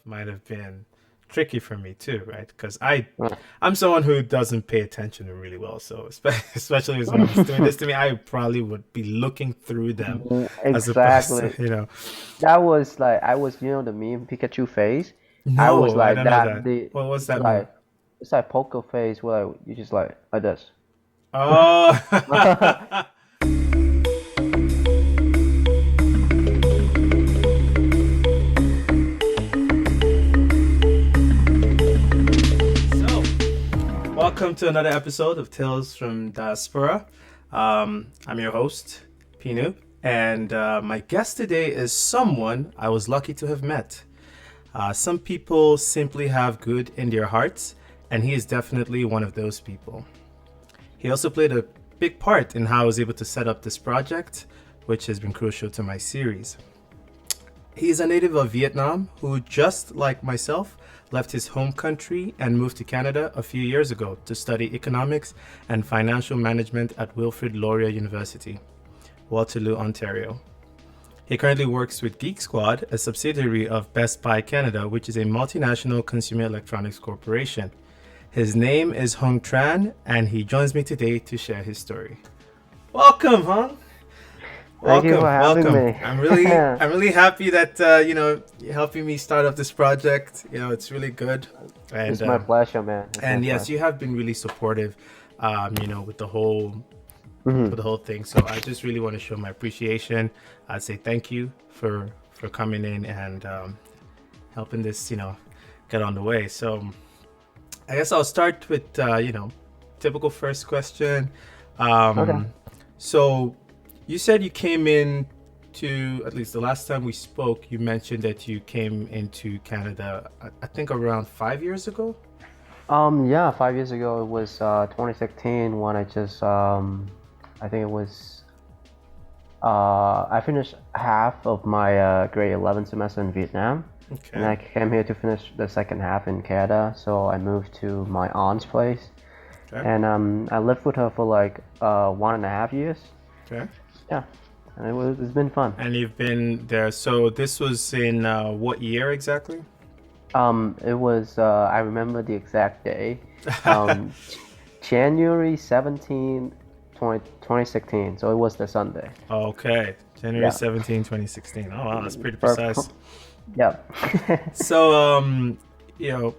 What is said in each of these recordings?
might have been tricky for me too, right? Because I Uh, I'm someone who doesn't pay attention really well. So especially if someone was doing this to me, I probably would be looking through them as opposed to, Exactly. That was like I was, the meme Pikachu face. I was no, I like don't know that. that. The What was that meme? like it's like poker face where you just like this. Oh, so welcome to another episode of Tales from Diaspora. I'm your host, Pinu, and my guest today is someone I was lucky to have met. Some people simply have good in their hearts, and he is definitely one of those people. He also played a big part in how I was able to set up this project, which has been crucial to my series. He is a native of Vietnam who, just like myself, left his home country and moved to Canada a few years ago to study economics and financial management at Wilfrid Laurier University, Waterloo, Ontario. He currently works with Geek Squad, a subsidiary of Best Buy Canada, which is a multinational consumer electronics corporation. His name is Hung Tran, and he joins me today to share his story. Welcome, Hung. Thank you for Welcome, having welcome. me. I'm really happy that you're helping me start up this project. It's really good, and It's my pleasure, man. It's my and yes, pleasure. you have been really supportive, with Hmm. the whole thing. So I just really want to show my appreciation. I'd say thank you for coming in and helping this, get on the way. So I guess I'll start with typical first question. Okay. Um, so you said you came in to, at least the last time we spoke, you mentioned that you came into Canada, I think around 5 years ago. Yeah, 5 years ago it was 2016 when I think it was I finished half of my grade 11 semester in Vietnam, and Okay. I came here to finish the second half in Canada. So I moved to my aunt's place, Okay. and I lived with her for like 1.5 years. Okay. Yeah, and it's been fun. And you've been there. So this was in what year exactly? It was I remember the exact day, um, January 17th, 2016. So it was the Sunday. Okay. January Yeah. 17, 2016. Oh, wow, that's pretty Per- precise. yeah. So, you know,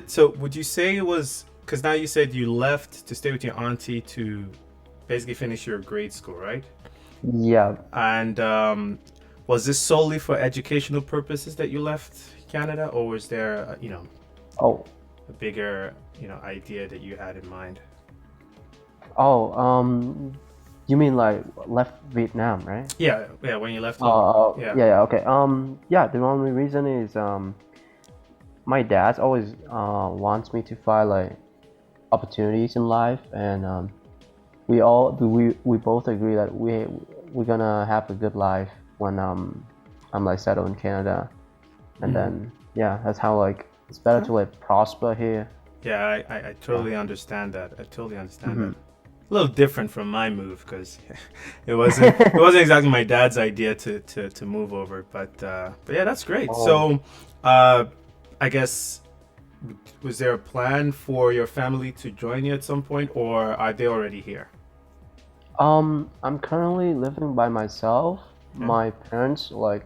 so would you say it was, because now you said you left to stay with your auntie to basically finish your grade school, right? Yeah. And was this solely for educational purposes that you left Canada, or was there, Oh. a bigger, idea that you had in mind? Oh. You mean like left Vietnam, right? Yeah, yeah, when you left home. Yeah. Yeah. Yeah. Okay. Yeah. The only reason is my dad always wants me to find like opportunities in life, and we both agree that we're gonna have a good life when I'm like settled in Canada, and Hmm. then yeah, that's how like it's better Okay. to like prosper here. Yeah, I Yeah. totally understand that. I totally understand Hmm. that. A little different from my move because it wasn't exactly my dad's idea to move over, but yeah, that's great. Oh. So, I guess, was there a plan for your family to join you at some point, or are they already here? I'm currently living by myself. Okay. My parents, like,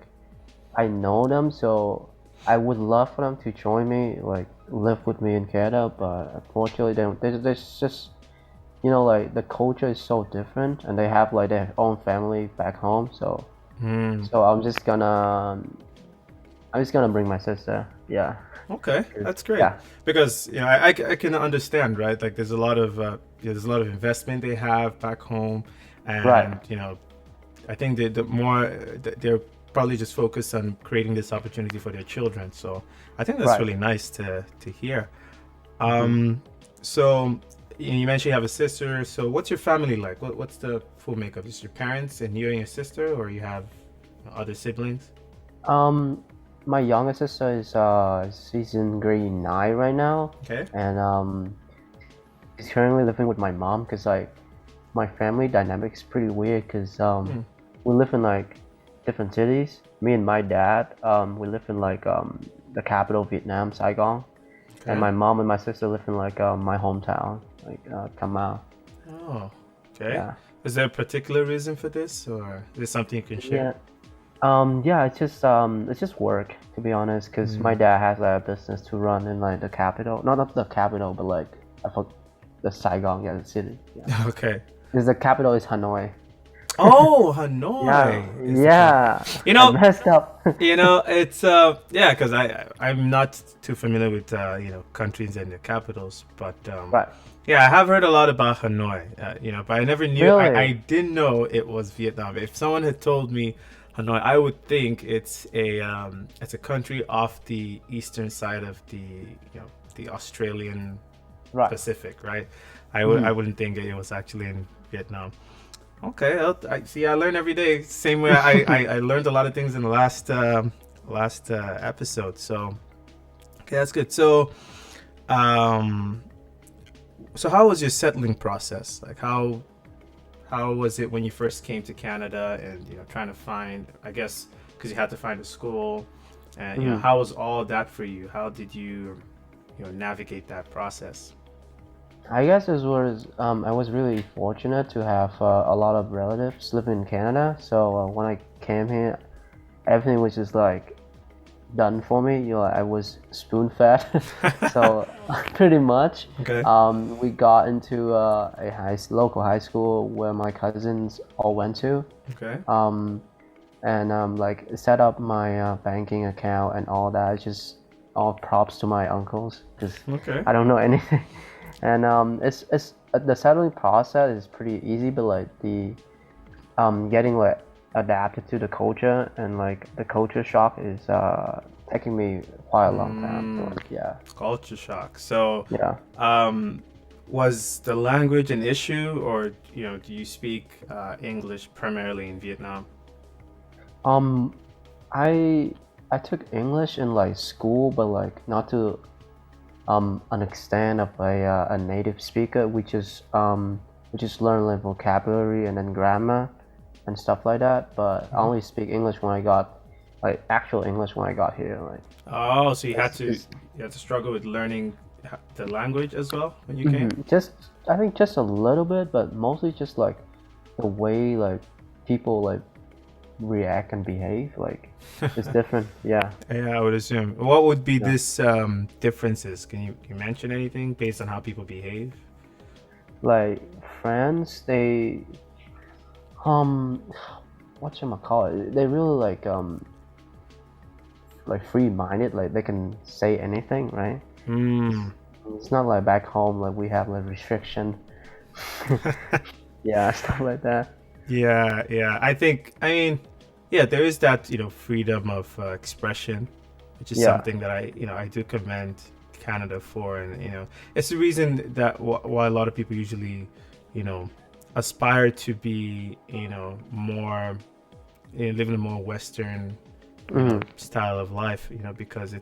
I know them, so I would love for them to join me, like, live with me in Canada, but unfortunately, they don't. There's just, like, the culture is so different, and they have, like, their own family back home, so, Hmm. so I'm just gonna bring my sister, yeah. Okay, 'Cause- that's great Yeah, because I can understand, right? Like there's a lot of investment they have back home, right, and I think the more they're probably just focused on creating this opportunity for their children. So I think that's right. really nice to hear. Hmm. So you mentioned you have a sister. So what's your family like? What's the full makeup? Just your parents and you and your sister, or you have other siblings? Um, my younger sister is she's in grade 9 right now, Okay. and she's currently living with my mom because like my family dynamic is pretty weird because Hmm. we live in like different cities. Me and my dad we live in like the capital, Vietnam, Saigon. And Okay. my mom and my sister live in like my hometown, like Kamau. Oh, okay. Yeah. Is there a particular reason for this, or is this something you can share? Yeah. Yeah, it's just work, to be honest, because my Mm. dad has a business to run in like the capital. Not the capital, but like I thought the Saigon, yeah, the city. Yeah. Okay. Because the capital is Hanoi. Oh, Yeah, Hanoi is the cap. yeah. You I know, messed up. it's yeah, because I'm not too familiar with countries and their capitals, but Right. yeah, I have heard a lot about Hanoi. But I never knew. I Really? didn't know it was Vietnam. If someone had told me Hanoi, I would think it's a country off the eastern side of the Australian Right. Pacific, right? I Mhm. wouldn't think it was actually in Vietnam. Okay, I see. I learn every day. Same way I learned a lot of things in the last episode. So okay, that's good. Um, so how was your settling process? Like how was it when you first came to Canada and trying to find, I guess, because you had to find a school, and Mhm. how was all that for you? How did you navigate that process? I guess I was really fortunate to have a lot of relatives living in Canada. So when I came here, everything was just like done for me. I was spoon fed. So pretty much, Okay. we got into local high school where my cousins all went to. Okay. Um, and like set up my banking account and all that. It's just all props to my uncles because Okay. I don't know anything. And it's the settling process is pretty easy, but like the getting like adapted to the culture and like the culture shock is taking me quite a long time. So Mm, like yeah, culture shock. So, yeah. um, was the language an issue, or do you speak English primarily in Vietnam? Um, I I took English in like school, but like not to an extent of a native speaker. We just learn like vocabulary and then grammar and stuff like that. But I Mhm. only speak English when I got like actual English when I got here. Like Oh, so you had it's to just you had to struggle with learning the language as well when you came? just I think just a little bit, but mostly just like the way like people like react and behave. Like it's different. Yeah. Yeah, I would assume. What would be Yeah. this differences? Can you mention anything based on how people behave? Like friends, they um call it? They really like free minded, like they can say anything, right? It's, Hmm. it's not like back home like we have like restriction. Yeah, stuff like that. Yeah, yeah. I mean, yeah, there is that, freedom of expression, which is Yeah. something that I do commend Canada for. And, it's the reason that why a lot of people usually, you know, aspire to be, more, live in a more Western, Hmm. style of life, because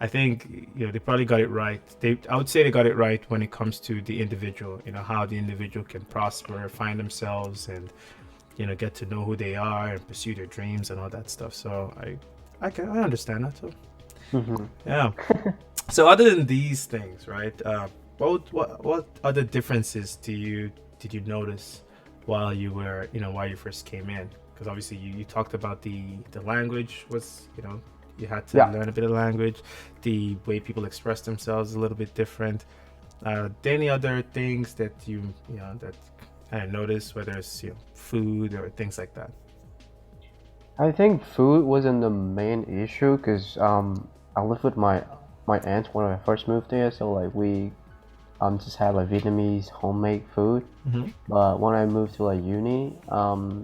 I think, they probably got it right. I would say they got it right when it comes to the individual, how the individual can prosper, find themselves, and get to know who they are and pursue their dreams and all that stuff. So I understand that too. Hmm. Yeah. So other than these things, right? What other differences did you notice while while you first came in? Because obviously you talked about the language was, you had to Yeah. learn a bit of language. The way people express themselves is a little bit different. Any other things that that I noticed, whether it's food or things like that? I think food wasn't the main issue because I lived with my aunt when I first moved here, so like we just had like Vietnamese homemade food. Mm-hmm. But when I moved to like uni,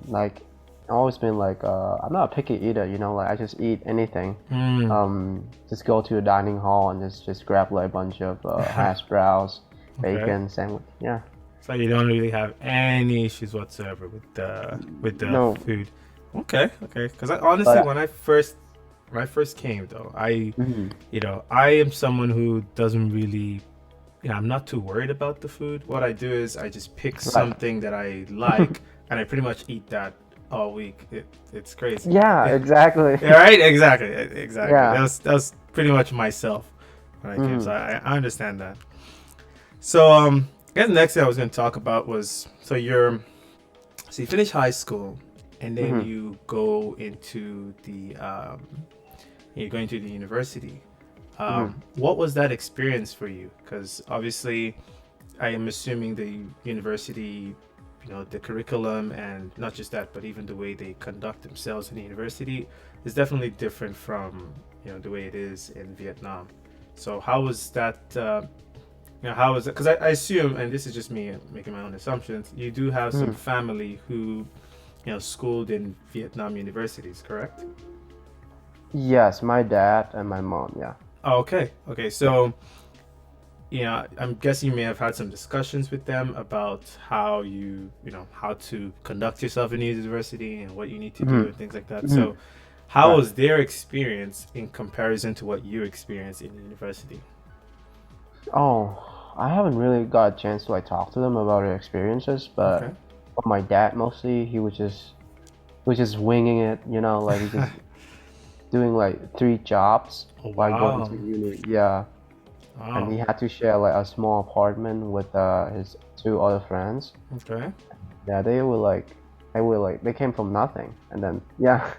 like I've always been like I'm not a picky eater, like I just eat anything. Mm. Just go to the dining hall and just grab like a bunch of hash browns, Okay. bacon, sandwich. Yeah. So you don't really have any issues whatsoever with the No, food. Okay, okay. Because honestly, but when I first came though, mhm, I am someone who doesn't really, I'm not too worried about the food. What I do is I just pick right. something that I like, and I pretty much eat that all week. It's crazy. Yeah, exactly. Yeah, right. Exactly. Exactly. Yeah. That was pretty much myself when I came. So Mm-hmm. I understand that. So I guess the next thing I was going to talk about was so you finish high school and then Mm-hmm. you go into the you're going to the university. Mm-hmm. What was that experience for you? Because obviously, I am assuming the university, the curriculum and not just that, but even the way they conduct themselves in the university is definitely different from the way it is in Vietnam. So how was that? How was it? Because I assume, and this is just me making my own assumptions, you do have some Mm-hmm. family who schooled in Vietnam universities, correct? Yes, my dad and my mom. Yeah. Oh, okay. Okay. Yeah. So, I'm guessing you may have had some discussions with them about how how to conduct yourself in university and what you need to do Mm-hmm. and things like that. Mm-hmm. So, how Right. was their experience in comparison to what you experienced in university? Oh, I haven't really got a chance to like talk to them about their experiences, Okay. but for my dad mostly, he was just winging it, like he just doing like three jobs Oh, while going to wow. uni. Yeah, and Wow. he had to share like a small apartment with his two other friends. Okay. Yeah, they came from nothing, and then yeah,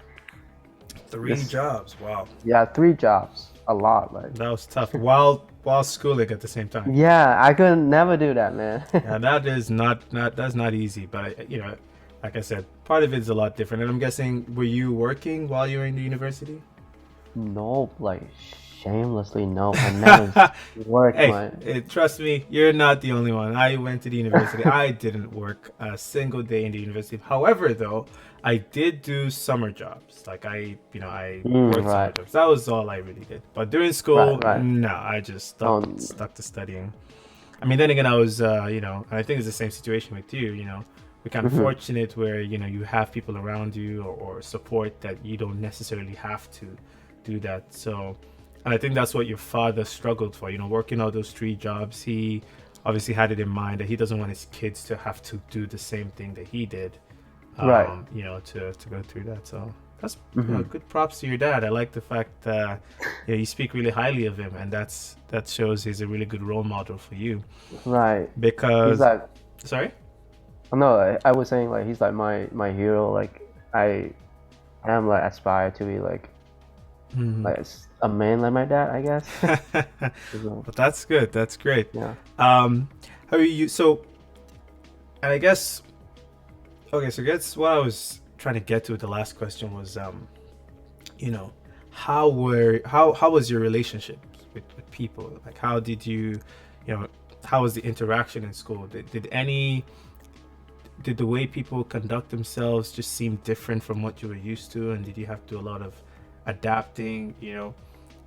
Three just jobs. Wow. yeah, three jobs, a lot. Like That was tough. While schooling at the same time. yeah, I could never do that, man. Yeah, that is not that's not easy. But like I said, part of it is a lot different. And I'm guessing, were you working while you were in the university? Nope, like shamelessly, nope. I never worked Hey, my. trust me, you're not the only one. I went to the university. I didn't work a single day in the university. However, though, I did do summer jobs. Like I worked summer Right, jobs. That was all I really did. But during right, school, right. no, I just Um, stuck to studying. I mean, then again, I was, and I think it's the same situation with you. We're kind of mhm. fortunate where you have people around you or support that you don't necessarily have to do that. So, and I think that's what your father struggled for. Working all those three jobs, he obviously had it in mind that he doesn't want his kids to have to do the same thing that he did. Right. To go through that. So that's Hmm. good props to your dad. I like the fact that you speak really highly of him, and that shows he's a really good role model for you. Right. He's Because, like, sorry. no, I was saying like he's like my hero. Like I am like aspire to be Mhm. a man like my dad, I guess. So, But that's good. That's great. yeah. Um, how are you? So, and I guess okay. So, I guess what I was trying to get to with the last question was, you know, how was your relationship with people? Like, how did you know, how was the interaction in school? Did the way people conduct themselves just seem different from what you were used to, and did you have to do a lot of adapting?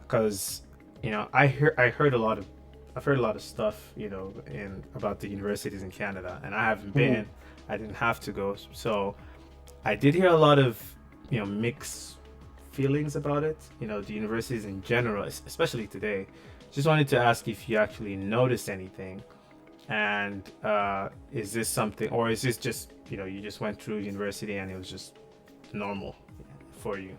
Because I heard a lot of I've heard a lot of stuff in about the universities in Canada, and I haven't Mhm. been. I didn't have to go, so I did hear a lot of mixed feelings about it. The universities in general, especially today. Just wanted to ask if you actually noticed anything, and is this something, or is this just you just went through university and it was just normal for you?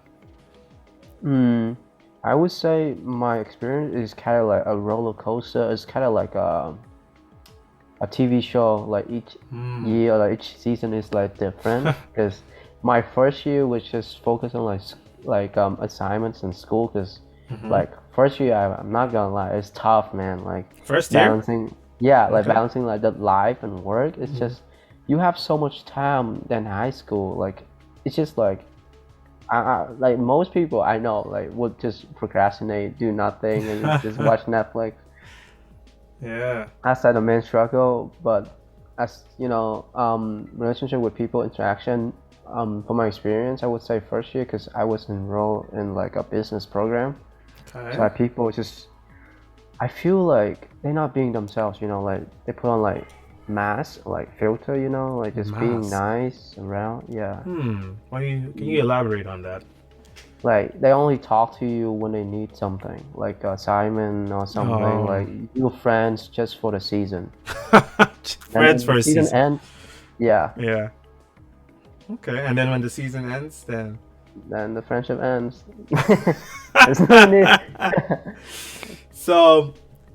Mm, I would say my experience is kind of like a roller coaster. It's kind of like a TV show. Like each Hmm. year, like each season is like different. Because my first year was just focused on assignments in school. Because Mm-hmm. like first year, I'm not gonna lie, it's tough, man. Like First year. balancing, yeah, like Okay. balancing like the life and work. It's Mm-hmm. just you have so much time than high school. Like it's just like most people I know like would just procrastinate, do nothing, and just watch Netflix. Yeah. That's like the main struggle. But as you know, relationship with people, interaction. From my experience, I would say first year because I was enrolled in like a business program. So Okay. like people just, I feel like they're not being themselves. Like they put on like mask, like filter. Like just being Mask. nice around. Yeah. Can you elaborate on that? Like they only talk to you when they need something, like assignment or something. Oh. Like you're friends just for the season, and Friends then for the a season season. ends. Yeah, Yeah. Okay. And then when the season ends, then. then the friendship ends. There's no need. So,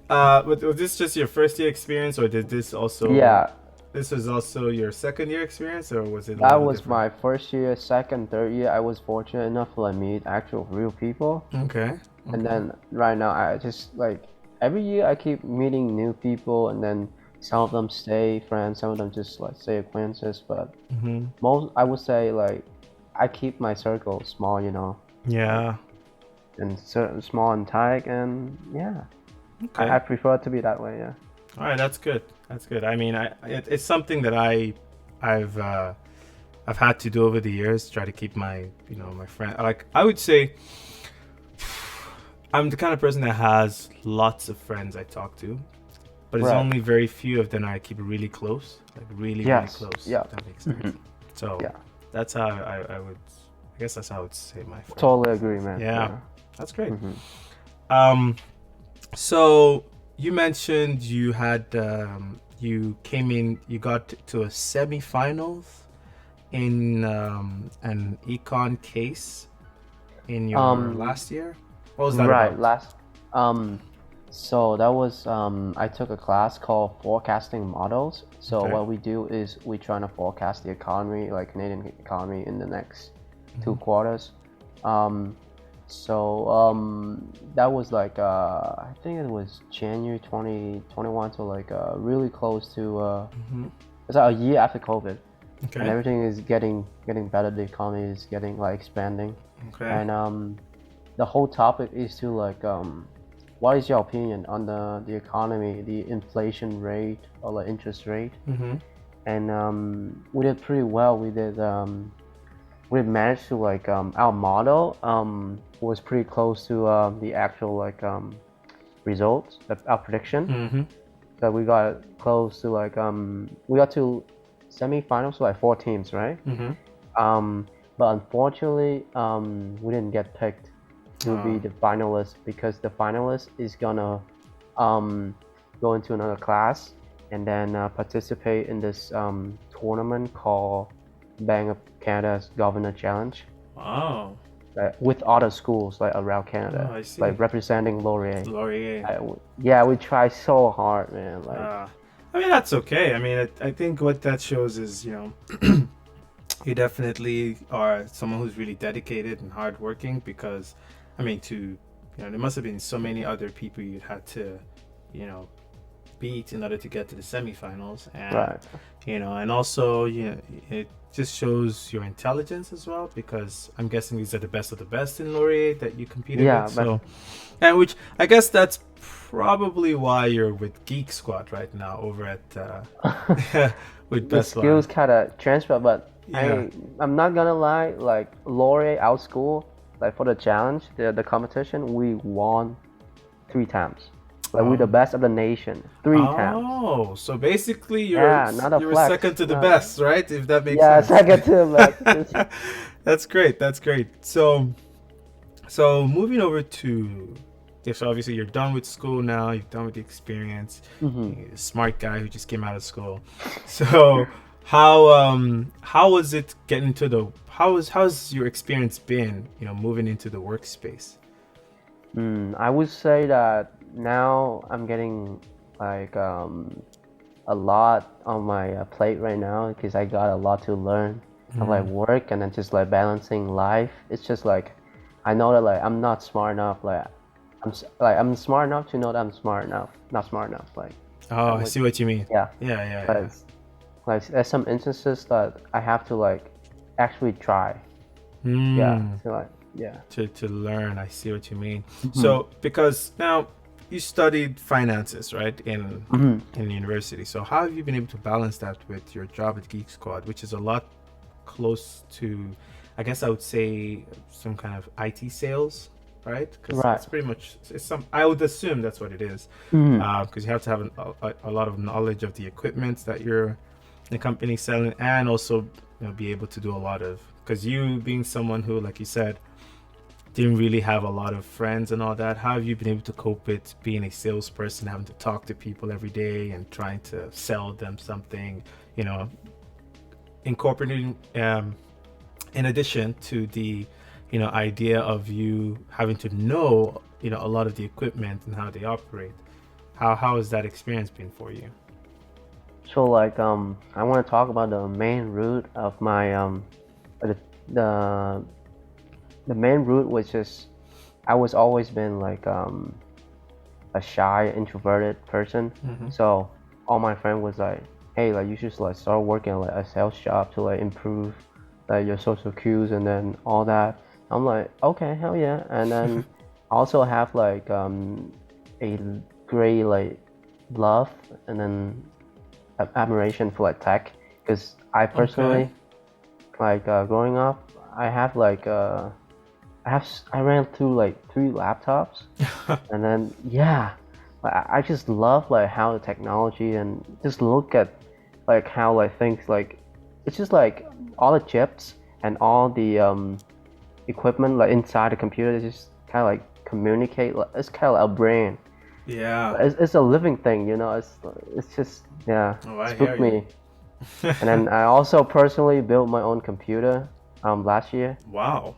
was this just your first year experience, or did this also? Yeah, This was also your second year experience, or was it a that little was different? my first year. Second, third year, I was fortunate enough to like meet actual real people. Okay. And Okay. then right now, I just like every year I keep meeting new people, and then some of them stay friends, some of them just like stay acquaintances. But Mm-hmm. most, I would say, like I keep my circle small, like Yeah. and certain small and tight, and yeah, I Okay. prefer it to be that way. Yeah. All right. That's good. That's good. I mean, it's something that I've I've had to do over the years. Try to keep my my friend. Like I would say, I'm the kind of person that has lots of friends I talk to, but it's Right. only very few of them I keep really close, like really, really Yes. close, Yeah. if that makes sense. Hmm. So Yeah. that's how I would, I guess that's how I would say my friend. Totally agree, man. Yeah, Yeah. that's great. Hmm. Um, so you mentioned you had, you came in, you got to a semifinals in an econ case in your Um. last year. What was that Right. about? Last. Um. So that was I took a class called forecasting models. So Okay. what we do is we try to forecast the economy, like Canadian economy, in the next Mm-hmm. 2 quarters. Um, that was like I think it was January 2021, so like really close to Mm-hmm. it's like a year after COVID, and Okay. everything is getting better. The economy is getting like expanding, Okay. and the whole topic is to like what is your opinion on the economy, the inflation rate or the interest rate? Mm-hmm. And we did pretty well. We managed to like our model was pretty close to the actual like results, our prediction. Mm-hmm. So we got close to like we got to semifinals, so like 4 teams, right? Mm-hmm. But unfortunately, we didn't get picked to be Oh. the finalist because the finalist is gonna um, go into another class and then participate in this tournament called Bank of Canada's Governor Challenge Oh. with other schools like around Oh, Canada, I see. like representing Laurier. Laurier. Yeah, we try so hard, man. Like, Uh, I mean, that's okay. I mean, I think what that shows is, you definitely are someone who's really dedicated and hardworking because, I mean, there must have been so many other people you'd had to, you know, beat in order to get to the semifinals. And, right. and also, it just shows your intelligence as well because I'm guessing these are the best of the best in Laurier that you competed with. Yeah, but So, and which I guess that's probably why you're with Geek Squad right now over at with the Best Buy. skills kind of transfer. But Yeah. I'm not gonna lie, like Laurier, our school, like for the challenge, the competition, we won 3 times. Like we're the Oh. best of the nation 3 times. Oh, so basically Yeah, not a you're flex. second to the Not, best, right? If that makes yeah, sense. second to the best. That's great. That's great. So moving over to yeah, so obviously you're done with school now, you're done with the experience. Hmm. You're a smart guy who just came out of school. So how was it getting into the how's your experience been, moving into the workspace? I would say that now I'm getting like a lot on my plate right now because I got a lot to learn of like Mm. work and then just like balancing life. It's just like I know that like I'm not smart enough. Like I'm smart enough to know that I'm smart enough, not smart enough. Like Oh, I'm I like see what you mean. yeah, Yeah, yeah, but yeah. like there's some instances that I have to like actually try. Yeah, Mm. so like yeah. To learn. I see what you mean. Hmm. So because now you studied finances, right, Hmm. in university. So how have you been able to balance that with your job at Geek Squad, which is a lot close to, I guess I would say some kind of IT sales, right? Because Right. it's pretty much it's some. I would assume that's what it is, Hmm. because you have to have a lot of knowledge of the equipment that the company selling, and also be able to do a lot of because you being someone who, like you said, didn't really have a lot of friends and all that. How have you been able to cope with being a salesperson, having to talk to people every day and trying to sell them something, incorporating in addition to the idea of you having to know, a lot of the equipment and how they operate. How has that experience been for you? So like I want to talk about the main root of my the the the main root was just I was always been like a shy introverted person. Mm-hmm. So all my friend was like, hey, like you should like start working like a sales job to like improve like your social cues and then all that. I'm like, okay, hell yeah. And then I also have like a great like love and then admiration for like tech because I Okay. personally like growing up I have like I ran through like 3 laptops and then yeah, I just love like how the technology and just look at like how like things like it's just like all the chips and all the equipment like inside the computer is just kind of like communicate. It's kind of like a brain. Yeah. It's a living thing, you know. It's just yeah, Oh, I hear spooked you. me. And then I also personally built my own computer last year. Wow.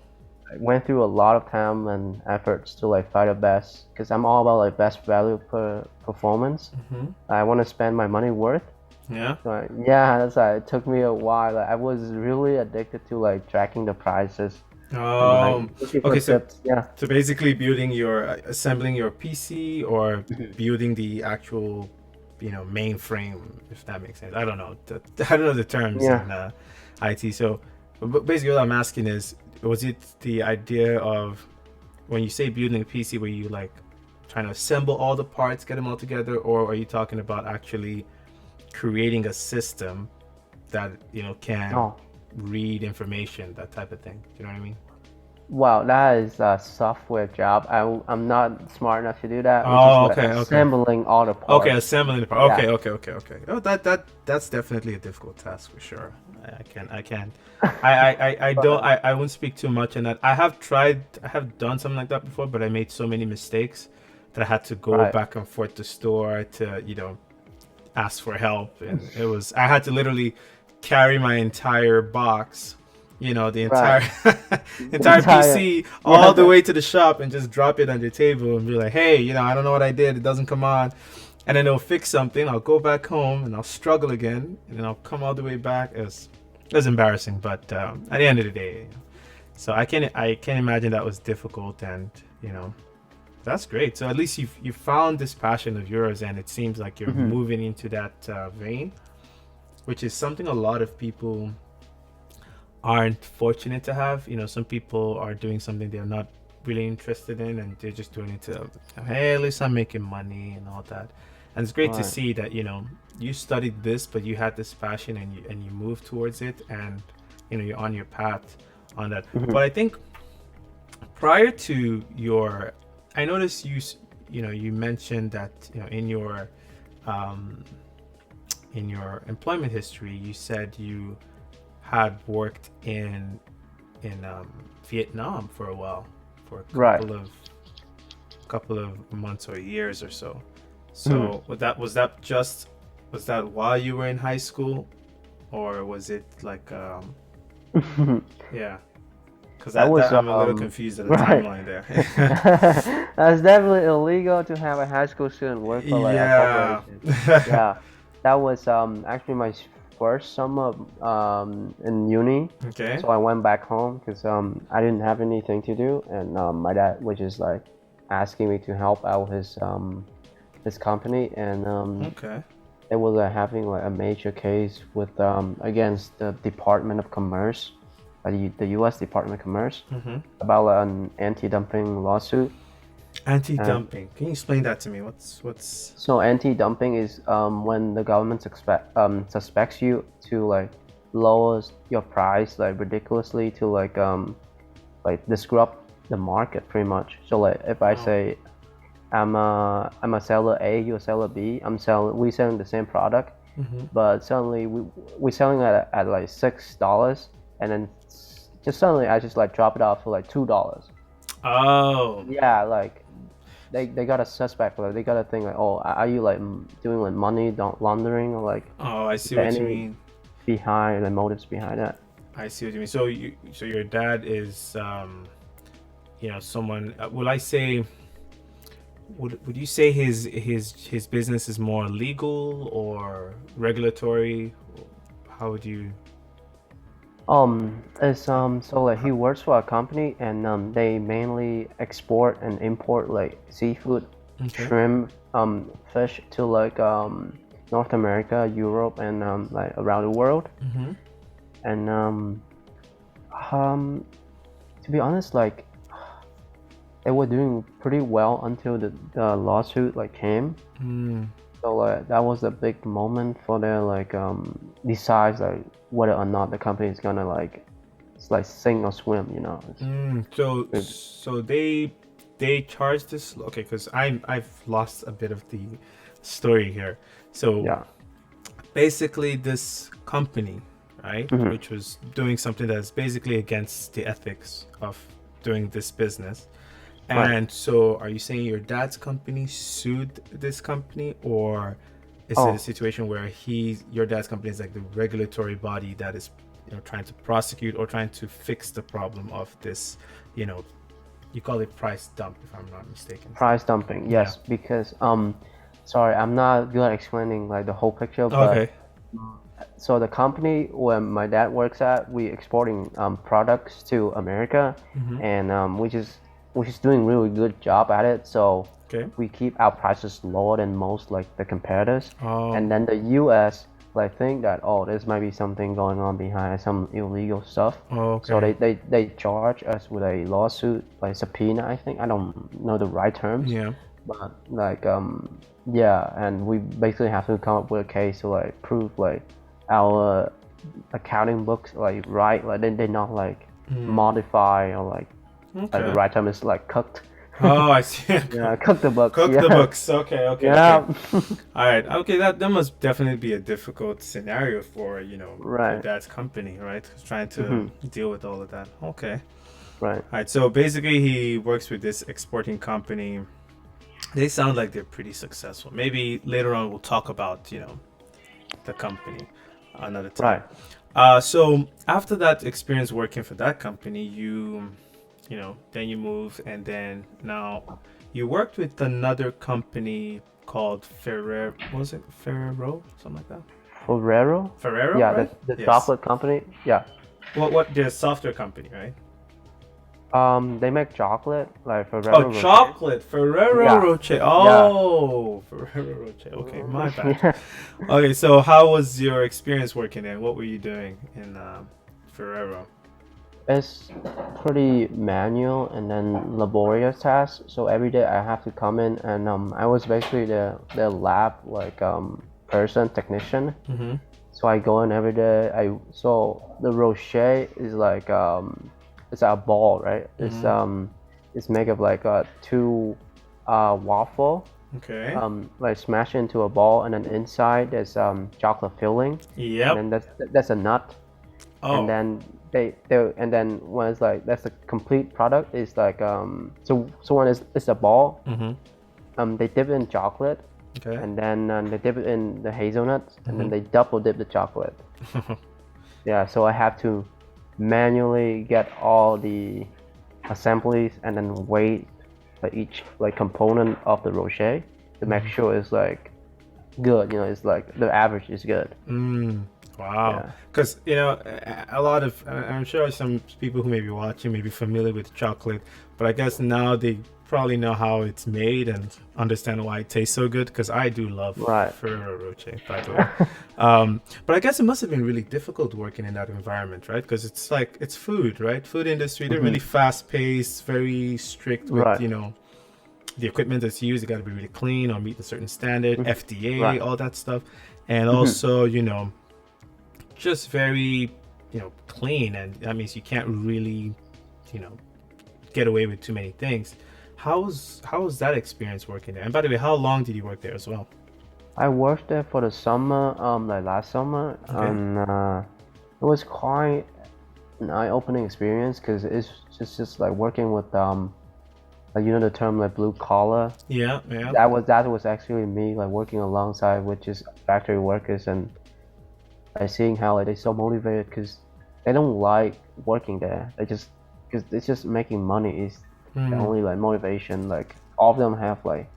I went through a lot of time and efforts to like find the best because I'm all about like best value per performance. Mm-hmm. I want to spend my money worth. Yeah. So yeah, that's why it took me a while. Like, I was really addicted to like tracking the prices and like Um. looking for Okay. So, tips. Yeah. so basically, assembling your PC or building the actual, mainframe, if that makes sense. I don't know. I don't know the terms Yeah. in IT. So, but basically, what I'm asking is, was it the idea of when you say building a PC, were you like trying to assemble all the parts, get them all together, or are you talking about actually creating a system that can Oh, read information, that type of thing? Do you know what I mean? wow, that is a software job. I'm not smart enough to do that, which is Oh, like okay, okay. assembling all the Okay, parts. assembling the part. Yeah. Okay, okay, okay, okay. Oh, that's definitely a difficult task for sure. I won't speak too much on that. I have done something like that before, but I made so many mistakes that I had to go Right. back and forth to store to, ask for help, and I had to literally carry my entire box, the Right. entire The entire entire. PC all the Yeah. way to the shop and just drop it on the table and be like, hey, I don't know what I did. It doesn't come on. And then they'll fix something. I'll go back home and I'll struggle again, and then I'll come all the way back. It was embarrassing, but at the end of the day, so I can imagine that was difficult, and that's great. So at least you found this passion of yours, and it seems like you're Hmm. moving into that vein, which is something a lot of people aren't fortunate to have. Some people are doing something they're not really interested in, and they're just doing it to, hey, at least I'm making money and all that. And it's great to Right. see that you studied this, but you had this passion, and you moved towards it, and you're on your path on that. Hmm. But I think prior to your, I noticed you mentioned that um, in your employment history, you said you had worked in Vietnam for a while, for a Right. couple of months or years or so. Hmm. So was that while you were in high school, or was it like yeah? Because That that was I'm a little confused at the right. timeline there. That's definitely illegal to have a high school student work for like a Yeah. corporation. Yeah, that was actually my first summer in uni. Okay. So I went back home because I didn't have anything to do, and my dad was just like asking me to help out his company, and Okay. they were like, having like a major case with against the Department of Commerce, the U.S. Department of Commerce, Mm-hmm. about an anti-dumping lawsuit. And Anti-dumping. Can you explain that to me? What's so anti-dumping is when the government suspects you to like lower your price like ridiculously to like disrupt the market pretty much. So like if I Oh. say I'm a seller A, you're a seller B, we selling the same product, Mm-hmm. but suddenly we're selling at like $6, and then just suddenly I just like drop it off for like $2. Oh. Yeah, like they got a suspect, like they got a thing like, oh, are you like doing like money laundering, or like Oh, I is see there what you any mean. behind like motives behind that? I see what you mean. So your dad is someone, will I say, would you say his business is more legal or regulatory? How would you? It's so like he works for a company and they mainly export and import like seafood, Okay. shrimp, fish to like North America, Europe, and like around the world. Mm-hmm. And um, to be honest, like they were doing pretty well until the lawsuit like came. Mm. So like that was a big moment for their like decides like whether or not the company is gonna like it's like sink or swim, you know. So It- so they charge this, okay, because I've lost a bit of the story here. So yeah. basically this company, right, Hmm. which was doing something that's basically against the ethics of doing this business. Right. And so are you saying your dad's company sued this company, or is it a Oh, situation where your dad's company is like the regulatory body that is trying to prosecute or trying to fix the problem of this, you know you call it price dump, if I'm not mistaken? price dumping. Yeah. Yes, because sorry, I'm not good at explaining like the whole picture, but Okay. so the company where my dad works at, we exporting products to America, Mm-hmm. and which is doing really good job at it. So Okay. we keep our prices lower than most like the competitors, Oh. and then the U.S. like think that oh this might be something going on behind some illegal stuff. So Okay. they charge us with a lawsuit like subpoena. I think I don't know the right terms, Yeah. but like yeah, and we basically have to come up with a case to like prove like our accounting books like right, like they not like modify or like the Okay. right term is like cooked. Oh, I see. Yeah, cook the books. Cook the Yeah, books. Okay. Okay. Okay. yeah, All right. Okay. That must definitely be a difficult scenario for your right. dad's company, right? Trying to Hmm. deal with all of that. Okay. Right. All right. So basically, he works with this exporting company. They sound like they're pretty successful. Maybe later on we'll talk about the company another time. Right. So after that experience working for that company, then you move, and then now you worked with another company called Ferrer. What was it Ferrero? Something like that. Ferrero. Ferrero, Yeah, right? the Yes. chocolate company. Yeah. What? The software company, right? They make chocolate like Oh, Ferrero Rocher. chocolate. Ferrero Yeah. Rocher. Yeah. Oh, Ferrero Rocher. Okay, my bad. Yeah. Okay, so how was your experience working there? What were you doing in Ferrero? It's pretty manual and then laborious task. So every day I have to come in and I was basically the lab like person technician. Mm-hmm. So I go in every day. So the Rocher is like it's a ball, right? Mm-hmm. It's made of like two waffle Okay. like smash into a ball, and then inside there's chocolate filling, and Yep. then that's a nut, and Oh. then and then when it's like that's the complete product is like so when it's a ball, Mm-hmm. they dip it in chocolate, Okay. and then they dip it in the hazelnuts, and then Mm-hmm. they double dip the chocolate. Yeah, so I have to manually get all the assemblies and then weight like each like component of the Rocher to make sure it's like good. It's like the average is good. Wow. Yeah. Because, a lot of, I'm sure some people who may be watching may be familiar with chocolate, but I guess now they probably know how it's made and understand why it tastes so good. Because I do love Right. Ferrero Rocher, by the way. But I guess it must have been really difficult working in that environment, right? Because it's like, it's food, right? Food industry, they're really fast paced, very strict with, Right. the equipment that's used. It got to be really clean or meet a certain standard, FDA, Right. all that stuff. And also, just very clean, and that means you can't really you know get away with too many things. How's that experience working there? And by the way, how long did you work there as well? I worked there for the summer, like last summer, Okay. and it was quite an eye-opening experience because it's just like working with like the term like blue collar. Yeah. Yeah. That was actually me like working alongside with just factory workers, and I seeing how like they're so motivated because they don't like working there. They just because it's just making money is the Mm, only like motivation. Like all of them have like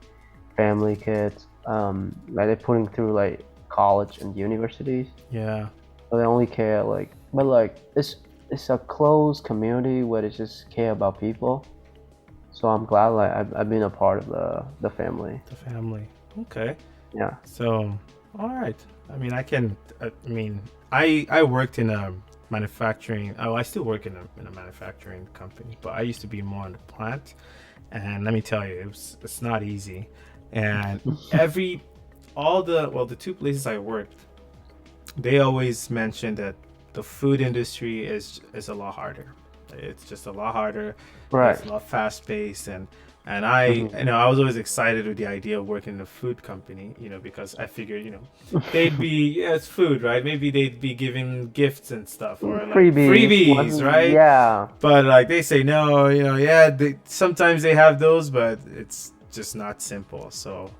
family, kids. Like they're putting through like college and universities, yeah. so they only care like. But like it's a close community where they just care about people. So I'm glad like I've been a part of the family. The family. Okay. Yeah. So, all right. I mean, I mean, I worked in a manufacturing. Oh, I still work in a manufacturing company, but I used to be more on the plant. And let me tell you, it's not easy. And every all the well, the two places I worked, they always mention that the food industry is a lot harder. It's just a lot harder. Right. It's a lot fast paced, and I Hmm. you know I was always excited with the idea of working in a food company, because I figured they'd be, yeah, it's food, right? Maybe they'd be giving gifts and stuff, or like Freebies. freebies, right? Yeah. But like they say no, yeah, sometimes they have those, but it's just not simple. So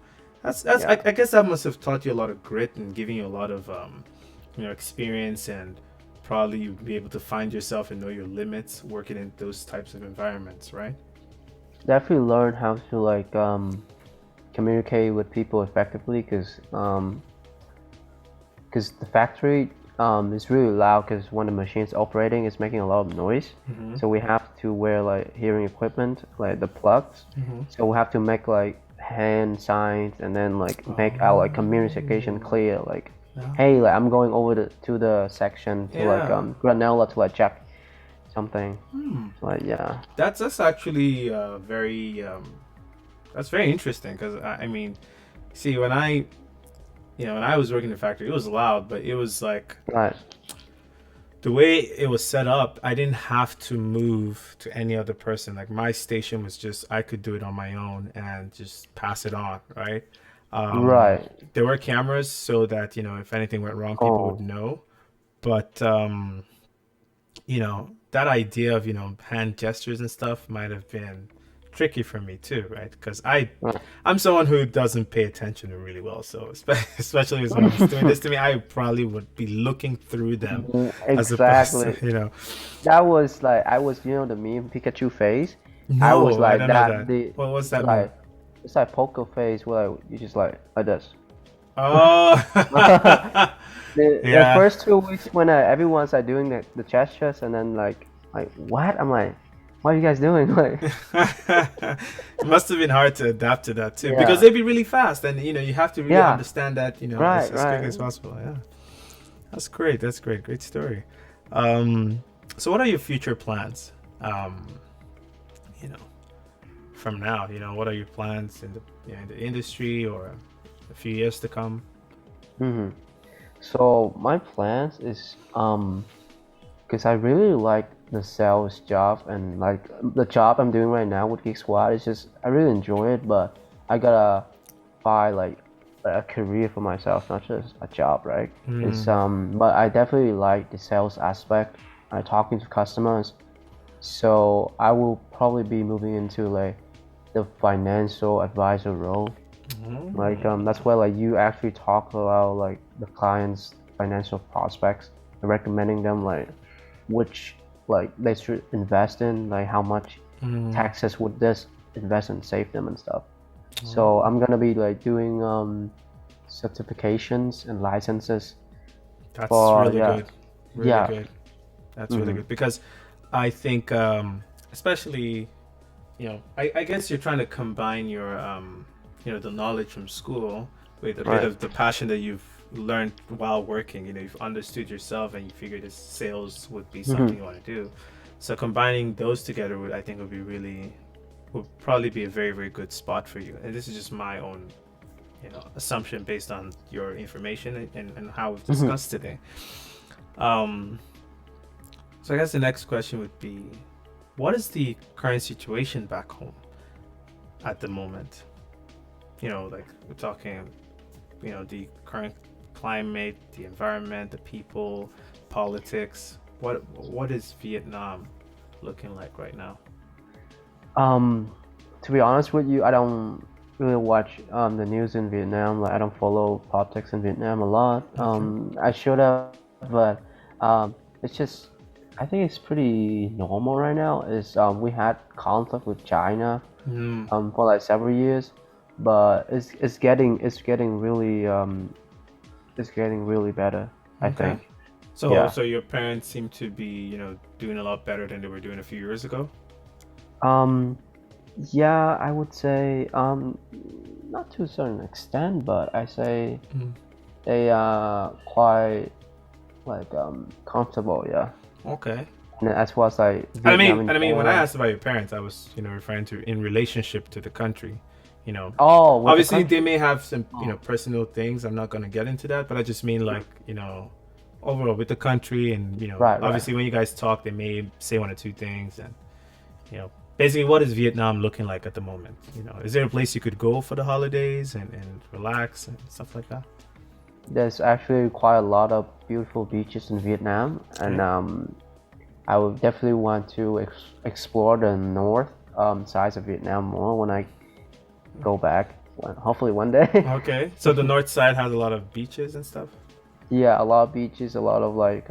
that's Yeah. I guess that must have taught you a lot of grit and giving you a lot of experience, and probably you'd be able to find yourself and know your limits working in those types of environments, right? Definitely learn how to like communicate with people effectively because the factory is really loud because when the machine's operating it's making a lot of noise, Mm-hmm. so we have to wear like hearing equipment like the plugs, Mm-hmm. so we have to make like hand signs and then like make our like communication Oh, clear, like yeah. hey, like I'm going over to the section to like Yeah. granola to like check something. Hmm. So, like yeah. That's actually very that's very interesting, because I mean, see, when I was working in the factory, it was loud, but it was like Right. the way it was set up, I didn't have to move to any other person. Like my station was just, I could do it on my own and just pass it on, right? Um, Right. there were cameras so that, if anything went wrong, people would Oh. know. But, that idea of, hand gestures and stuff might have been tricky for me too, right? Because Right. I'm someone who doesn't pay attention really well. So especially if someone's doing this to me, I probably would be looking through them as opposed to, Exactly. That was like I was, the meme Pikachu face. I was no, I like don't know that. that. What was that meme? It's like poker face where like, you just like this. Oh, The yeah. first 2 weeks when everyone's like doing the gestures and then like what? I'm like, what are you guys doing? Like It must have been hard to adapt to that too, because yeah, they'd be really fast, and you have to really yeah, understand that, right, as quickly right. as possible. Yeah, that's great. That's great. Great story. Um, so what are your future plans? Um, you know, from now, what are your plans in the industry, or a few years to come? Hmm. So my plans is because I really like the sales job and like the job I'm doing right now with Geek Squad. It's just I really enjoy it, but I gotta find like a career for myself, not just a job, right? It's Mm, but I definitely like the sales aspect. I talking to customers, so I will probably be moving into like the financial advisor role. Like that's where like you actually talk about like the client's financial prospects and recommending them like which like they should invest in, like how much mm, taxes would this invest and save them and stuff. So oh, I'm gonna be like doing certifications and licenses that's for really yeah, good. Really yeah. good. That's really Hmm. good, because I think, especially, I guess you're trying to combine your, the knowledge from school with a bit Right. of the passion that you've learned while working. You've understood yourself, and you figured this sales would be something Hmm. you want to do. So combining those together I think would probably be a very, very good spot for you. And this is just my own, assumption based on your information and how we've Hmm. discussed today. Um, so I guess the next question would be, what is the current situation back home at the moment? Like we're talking, the current climate, the environment, the people, politics. What is Vietnam looking like right now? Um, to be honest with you, I don't really watch the news in Vietnam. Like I don't follow politics in Vietnam a lot. Okay. I should have, but it's just I think it's pretty normal right now. Is we had conflict with China Mm, for like several years, but it's getting really better, I okay. think. So Yeah. so your parents seem to be, doing a lot better than they were doing a few years ago. Um, yeah, I would say not to a certain extent, but I say Mm, they are quite like comfortable, yeah. okay. And as well as like And I Vietnam mean, in and I mean, when I general. asked about your parents, I was, referring to in relationship to the country. You know, Oh, with the obviously they country. may have some, Oh, personal things. I'm not gonna get into that, but I just mean like, overall with the country, and right, right. obviously when you guys talk, they may say one or two things, and basically, what is Vietnam looking like at the moment? Is there a place you could go for the holidays and relax and stuff like that? There's actually quite a lot of beautiful beaches in Vietnam, and Okay. I would definitely want to explore the north sides of Vietnam more when I go back. Hopefully one day. Okay. So the north side has a lot of beaches and stuff. Yeah, a lot of beaches, a lot of like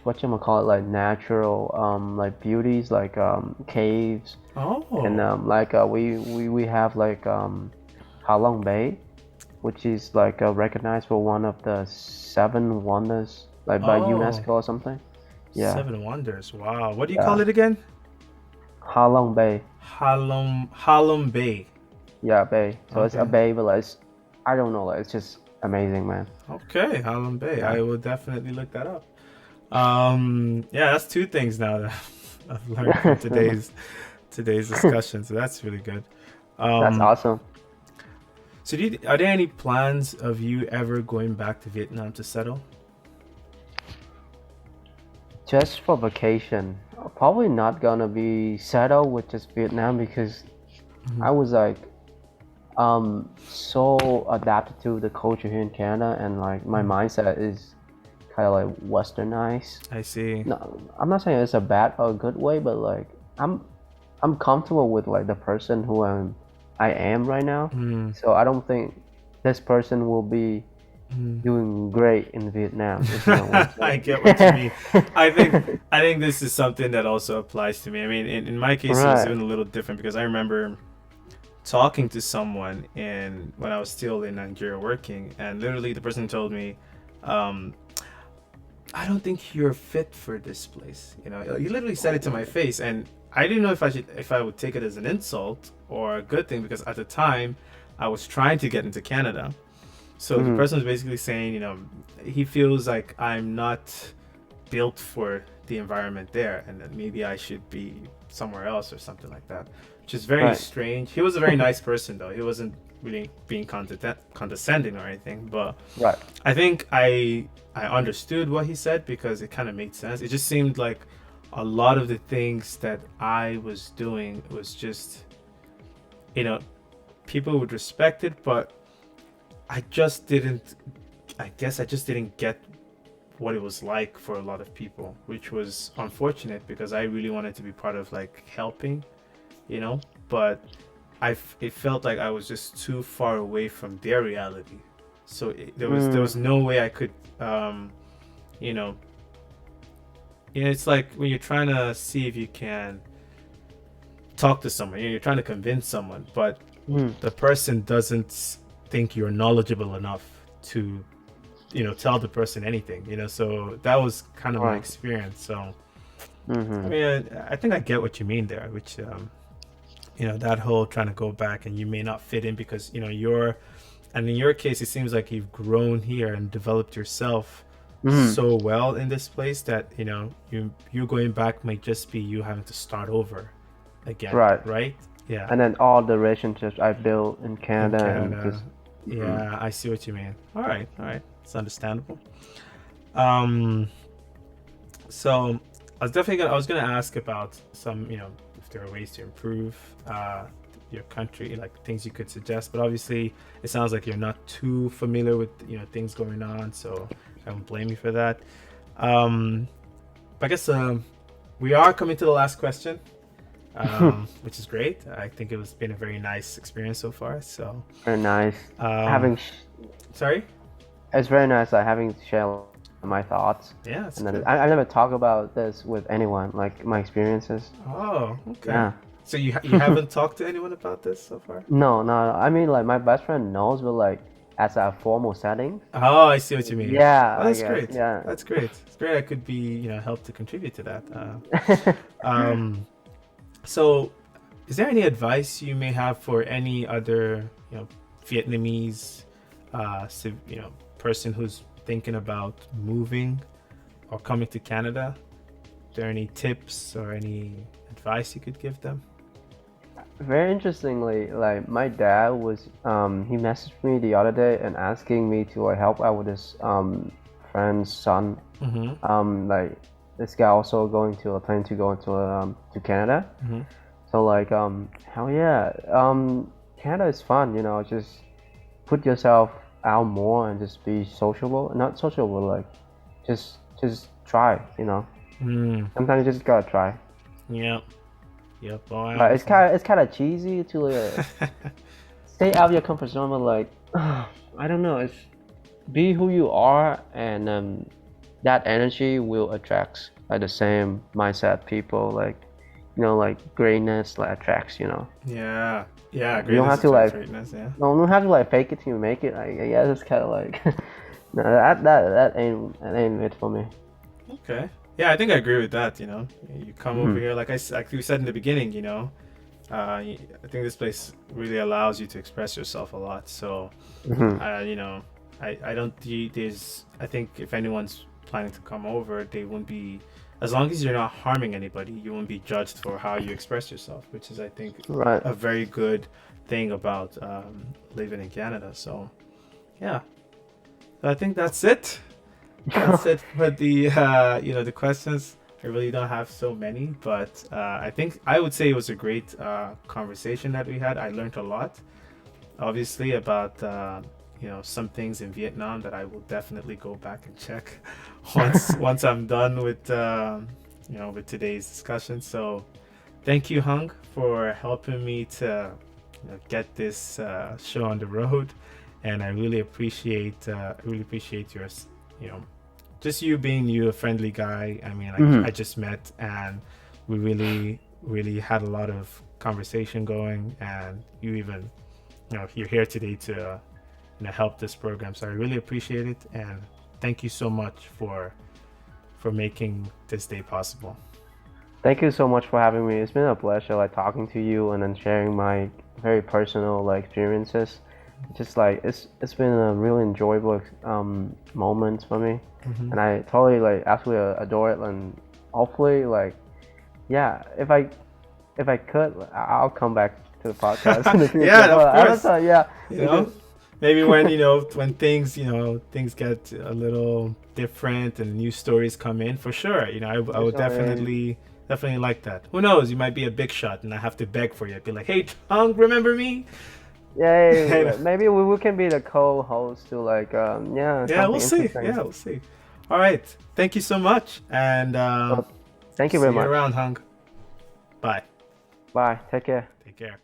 what you call it, like natural like beauties, like caves, and Oh. like we have like Ha Long Bay, which is like recognized for one of the seven wonders, like by Oh. UNESCO or something. Yeah, Seven Wonders. Wow. What do you call yeah, it again? Ha Long Bay. Halong Bay. Yeah, bay. So it's a Okay. bay, but like I don't know, like it's just amazing, man. Okay, Halong Bay. Yeah. I will definitely look that up. Yeah, that's two things now that I've learned from today's discussion. So that's really good. That's Um, awesome. so are there any plans of you ever going back to Vietnam to settle? Just for vacation, probably not gonna be settled with just Vietnam because Mhm. I was like so adapted to the culture here in Canada and like my Mm, mindset is kind of like westernized. I see. No, I'm not saying it's a bad or a good way, but like I'm comfortable with like the person who I am right now. Mm, So I don't think this person will be mm. doing great in Vietnam, if you know what I I'm get what you mean. I think saying. I think this is something that also applies to me. I mean, in my case, it was Right. even a little different because I remember talking to someone in when I was still in Nigeria working, and literally the person told me, um, "I don't think you're fit for this place." He literally said it to my face, and I didn't know if I would take it as an insult or a good thing because at the time I was trying to get into Canada. So the Mhm. person was basically saying, he feels like I'm not built for the environment there, and that maybe I should be somewhere else or something like that, which is very Right. strange. He was a very nice person, though. He wasn't really being condescending or anything, but Right. I think I understood what he said because it kind of made sense. It just seemed like a lot of the things that I was doing was just, you know, people would respect it, but I just didn't. I guess I just didn't get what it was like for a lot of people, which was unfortunate because I really wanted to be part of like helping, but it felt like I was just too far away from their reality. So there was Mm. no way I could, um, you know, it's like when you're trying to see if you can talk to someone, you're trying to convince someone, but Mm. the person doesn't think you're knowledgeable enough to tell the person anything, so that was kind of my Right. experience. So I Mhm. mean, I think I get what you mean there, which that whole trying to go back and you may not fit in because and in your case it seems like you've grown here and developed yourself Mhm. so well in this place that you going back might just be you having to start over again, Right. right? Yeah. And then all the relationships I built in In Canada and Canada. just mhm. Yeah, I see what you mean. All right, it's understandable. um So I was gonna ask about some, if there are ways to improve your country, like things you could suggest. But obviously, it sounds like you're not too familiar with things going on, so I don't blame you for that. Um, but I guess we are coming to the last question, which is great. I think it was been a very nice experience so far. So, Very nice. um, Having sorry. it's very nice like having to share my thoughts. Yeah, that's And then good. I never talk about this with anyone, like my experiences. Oh, okay. Yeah. So you haven't talked to anyone about this so far? No. I mean, like my best friend knows, but like as a formal setting. Oh, I see what you mean. Yeah, Oh, I that's guess. great. Yeah. That's great. It's great. I could be, help to contribute to that. Um, so, is there any advice you may have for any other, Vietnamese, person who's thinking about moving or coming to Canada? Is there any tips or any advice you could give them? Very interestingly, like my dad was, he messaged me the other day and asking me to like help out with his friend's son. Mm-hmm. Like this guy also planning to go into to Canada. Mm-hmm. So like hell yeah, Canada is fun. Just put yourself out more and just be sociable. Not sociable, like just try. Mm. Sometimes you just gotta try. Yep. Yep. Oh, I But understand. it's kind of cheesy to stay out of your comfort zone, but like I don't know, it's be who you are, and that energy will attract like the same mindset people, like like greatness like attracts. Yeah. Yeah. You don't Greatness have to attracts like greatness. Yeah. don't have to like fake it till you make it. I guess it's kind of like no, that ain't it for me. Okay. Yeah, I think I agree with that. You come over Mhm. here, like we said in the beginning. I think this place really allows you to express yourself a lot. So, Mhm. I don't there's I think if anyone's planning to come over, they won't be, as long as you're not harming anybody, you won't be judged for how you express yourself, which is I think Right. a very good thing about living in Canada. So yeah, so I think that's it. That's it for the the questions. I really don't have so many, but I think I would say it was a great conversation that we had. I learned a lot, obviously, about some things in Vietnam that I will definitely go back and check once I'm done with with today's discussion. So thank you, Hung, for helping me to get this show on the road, and I really appreciate your you know just you being a friendly guy. I mean, I Mhm. just met and we really had a lot of conversation going, and you even you're here today to help this program. So I really appreciate it, and thank you so much for making this day possible. Thank you so much for having me. It's been a pleasure like talking to you and then sharing my very personal like experiences. Just like it's been a really enjoyable moment for me, Mm-hmm. and I totally like absolutely adore it. And hopefully like yeah, if I could, I'll come back to the podcast in the future. Yeah, of But I don't course. know, yeah, You because know, maybe when when things get a little different and new stories come in, for sure. I would usually, definitely like that. Who knows? You might be a big shot, and I have to beg for you. I'd be like, "Hey, Hung, remember me?" yeah, maybe we can be the co-host to like yeah, Yeah, we'll something see. interesting. Yeah, we'll see. All right. Thank you so much, and So thank you see very you much. around, Hung. Bye. Bye. Take care. Take care.